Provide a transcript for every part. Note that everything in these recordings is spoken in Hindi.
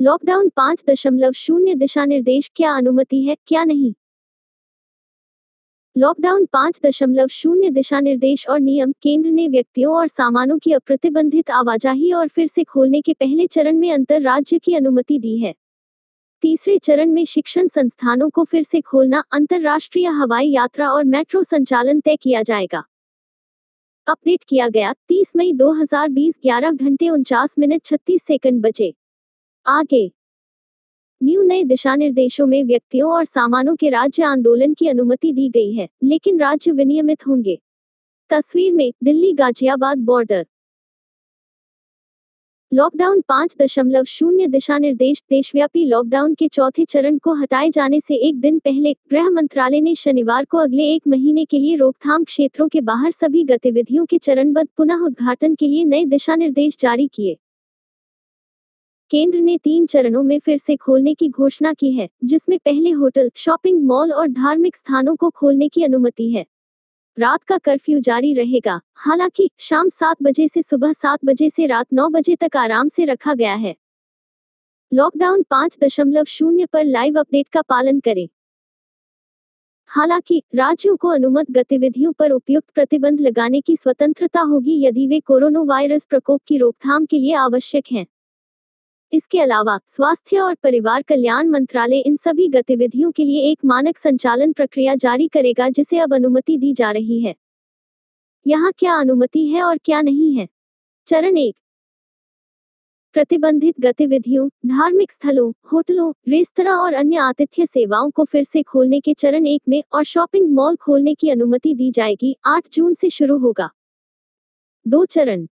लॉकडाउन 5.0 दिशानिर्देश, क्या अनुमति है, क्या नहीं। लॉकडाउन 5.0 दिशानिर्देश और नियम। केंद्र ने व्यक्तियों और सामानों की अप्रतिबंधित आवाजाही और फिर से खोलने के पहले चरण में अंतर्राज्य की अनुमति दी है। तीसरे चरण में शिक्षण संस्थानों को फिर से खोलना, अंतर्राष्ट्रीय हवाई यात्रा और मेट्रो संचालन तय किया जाएगा। अपडेट किया गया 30 मई 2020 11 घंटे 49 मिनट 36 सेकंड बजे। आगे नए दिशानिर्देशों में व्यक्तियों और सामानों के राज्य आंदोलन की अनुमति दी गई है, लेकिन राज्य विनियमित होंगे। तस्वीर में दिल्ली गाजियाबाद बॉर्डर। लॉकडाउन 5.0 दिशानिर्देश। देशव्यापी लॉकडाउन के चौथे चरण को हटाए जाने से एक दिन पहले गृह मंत्रालय ने शनिवार को अगले एक महीने के लिए रोकथाम क्षेत्रों के बाहर सभी गतिविधियों के चरणबद्ध पुनः उद्घाटन के लिए नए दिशानिर्देश जारी किए। केंद्र ने 3 चरणों में फिर से खोलने की घोषणा की है, जिसमें पहले होटल, शॉपिंग मॉल और धार्मिक स्थानों को खोलने की अनुमति है। रात का कर्फ्यू जारी रहेगा, हालांकि शाम 7 बजे से सुबह 7 बजे से रात 9 बजे तक आराम से रखा गया है। लॉकडाउन 5.0 पर लाइव अपडेट का पालन करें। हालांकि राज्यों को अनुमत गतिविधियों पर उपयुक्त प्रतिबंध लगाने की स्वतंत्रता होगी यदि वे कोरोना वायरस प्रकोप की रोकथाम के लिए आवश्यक हैं। इसके अलावा स्वास्थ्य और परिवार कल्याण मंत्रालय इन सभी गतिविधियों के लिए एक मानक संचालन प्रक्रिया जारी करेगा, जिसे अब अनुमति दी जा रही है। यहाँ क्या अनुमति है और क्या नहीं है। चरण 1। प्रतिबंधित गतिविधियों, धार्मिक स्थलों, होटलों, रेस्तरां और अन्य आतिथ्य सेवाओं को फिर से खोलने के चरण 1 में और शॉपिंग मॉल खोलने की अनुमति दी जाएगी। 8 जून से शुरू होगा। 2 चरण।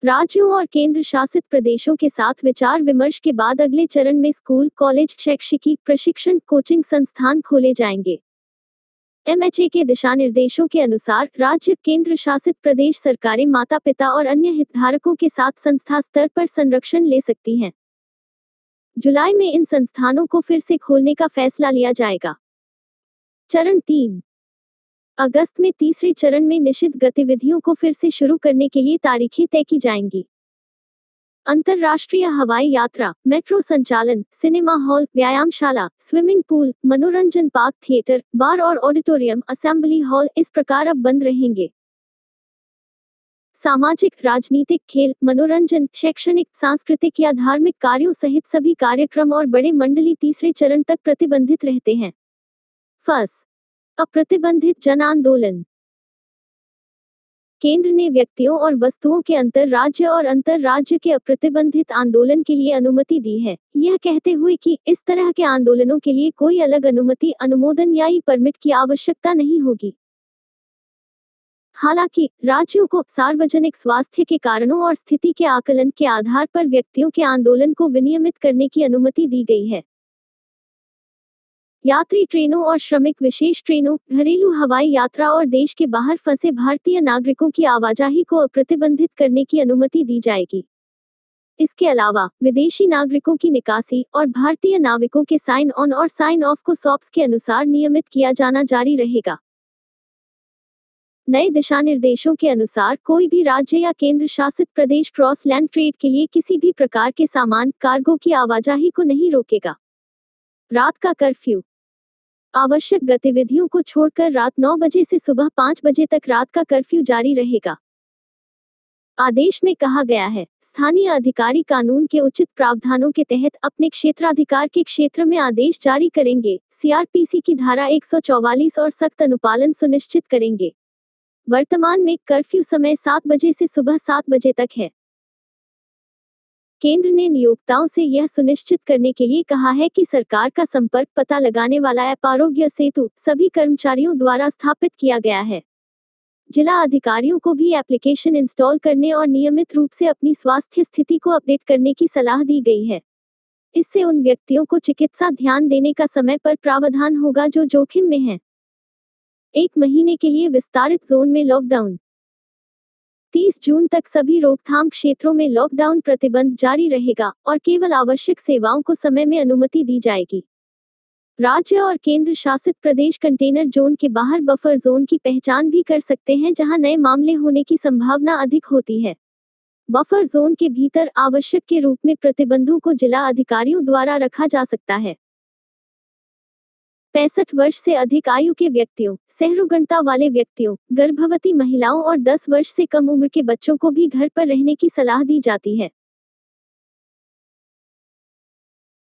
राज्यों और केंद्र शासित प्रदेशों के साथ विचार विमर्श के बाद अगले चरण में स्कूल, कॉलेज, शैक्षिकी, प्रशिक्षण, कोचिंग संस्थान खोले जाएंगे। एमएचए के दिशानिर्देशों के अनुसार राज्य, केंद्र शासित प्रदेश सरकारें माता-पिता और अन्य हितधारकों के साथ संस्था स्तर पर संरक्षण ले सकती हैं। जुलाई में इन संस्थानों को फिर से खोलने का फैसला लिया जाएगा। चरण 3। अगस्त में तीसरे चरण में निषिद्ध गतिविधियों को फिर से शुरू करने के लिए तारीखें तय की जाएंगी। अंतर्राष्ट्रीय हवाई यात्रा, मेट्रो संचालन, सिनेमा हॉल, व्यायामशाला, स्विमिंग पूल, मनोरंजन पार्क, थिएटर, बार और ऑडिटोरियम, असेंबली हॉल इस प्रकार अब बंद रहेंगे। सामाजिक, राजनीतिक, खेल, मनोरंजन, शैक्षणिक, सांस्कृतिक या धार्मिक कार्यों सहित सभी कार्यक्रम और बड़े मंडली तीसरे चरण तक प्रतिबंधित रहते हैं। फर्स्ट, अप्रतिबंधित जन आंदोलन। केंद्र ने व्यक्तियों और वस्तुओं के अंतर्राज्य और अंतर्राज्य के अप्रतिबंधित आंदोलन के लिए अनुमति दी है, यह कहते हुए कि इस तरह के आंदोलनों के लिए कोई अलग अनुमति, अनुमोदन या ई-परमिट की आवश्यकता नहीं होगी। हालांकि राज्यों को सार्वजनिक स्वास्थ्य के कारणों और स्थिति के आकलन के आधार पर व्यक्तियों के आंदोलन को विनियमित करने की अनुमति दी गई है। यात्री ट्रेनों और श्रमिक विशेष ट्रेनों, घरेलू हवाई यात्रा और देश के बाहर फंसे भारतीय नागरिकों की आवाजाही को अप्रतिबंधित करने की अनुमति दी जाएगी। इसके अलावा विदेशी नागरिकों की निकासी और भारतीय नाविकों के साइन ऑन और साइन ऑफ को सॉप्स के अनुसार नियमित किया जाना जारी रहेगा। नए दिशानिर्देशों के अनुसार कोई भी राज्य या केंद्र शासित प्रदेश क्रॉस लैंड ट्रेड के लिए किसी भी प्रकार के सामान, कार्गो की आवाजाही को नहीं रोकेगा। रात का कर्फ्यू। आवश्यक गतिविधियों को छोड़कर रात 9 बजे से सुबह 5 बजे तक रात का कर्फ्यू जारी रहेगा। आदेश में कहा गया है, स्थानीय अधिकारी कानून के उचित प्रावधानों के तहत अपने क्षेत्राधिकार के क्षेत्र में आदेश जारी करेंगे, सीआरपीसी की धारा 144 और सख्त अनुपालन सुनिश्चित करेंगे। वर्तमान में कर्फ्यू समय 7 बजे से सुबह 7 बजे तक है। केंद्र ने नियोक्ताओं से यह सुनिश्चित करने के लिए कहा है कि सरकार का संपर्क पता लगाने वाला ऐप आरोग्य सेतु सभी कर्मचारियों द्वारा स्थापित किया गया है। जिला अधिकारियों को भी एप्लीकेशन इंस्टॉल करने और नियमित रूप से अपनी स्वास्थ्य स्थिति को अपडेट करने की सलाह दी गई है। इससे उन व्यक्तियों को चिकित्सा ध्यान देने का समय पर प्रावधान होगा जो जोखिम में हैं। 1 महीने के लिए विस्तारित जोन में लॉकडाउन। 30 जून तक सभी रोकथाम क्षेत्रों में लॉकडाउन प्रतिबंध जारी रहेगा और केवल आवश्यक सेवाओं को समय में अनुमति दी जाएगी। राज्य और केंद्र शासित प्रदेश कंटेनर जोन के बाहर बफर जोन की पहचान भी कर सकते हैं, जहां नए मामले होने की संभावना अधिक होती है। बफर जोन के भीतर आवश्यक के रूप में प्रतिबंधों को जिला अधिकारियों द्वारा रखा जा सकता है। 65 वर्ष से अधिक आयु के व्यक्तियों, सहरूगणता वाले व्यक्तियों, गर्भवती महिलाओं और 10 वर्ष से कम उम्र के बच्चों को भी घर पर रहने की सलाह दी जाती है।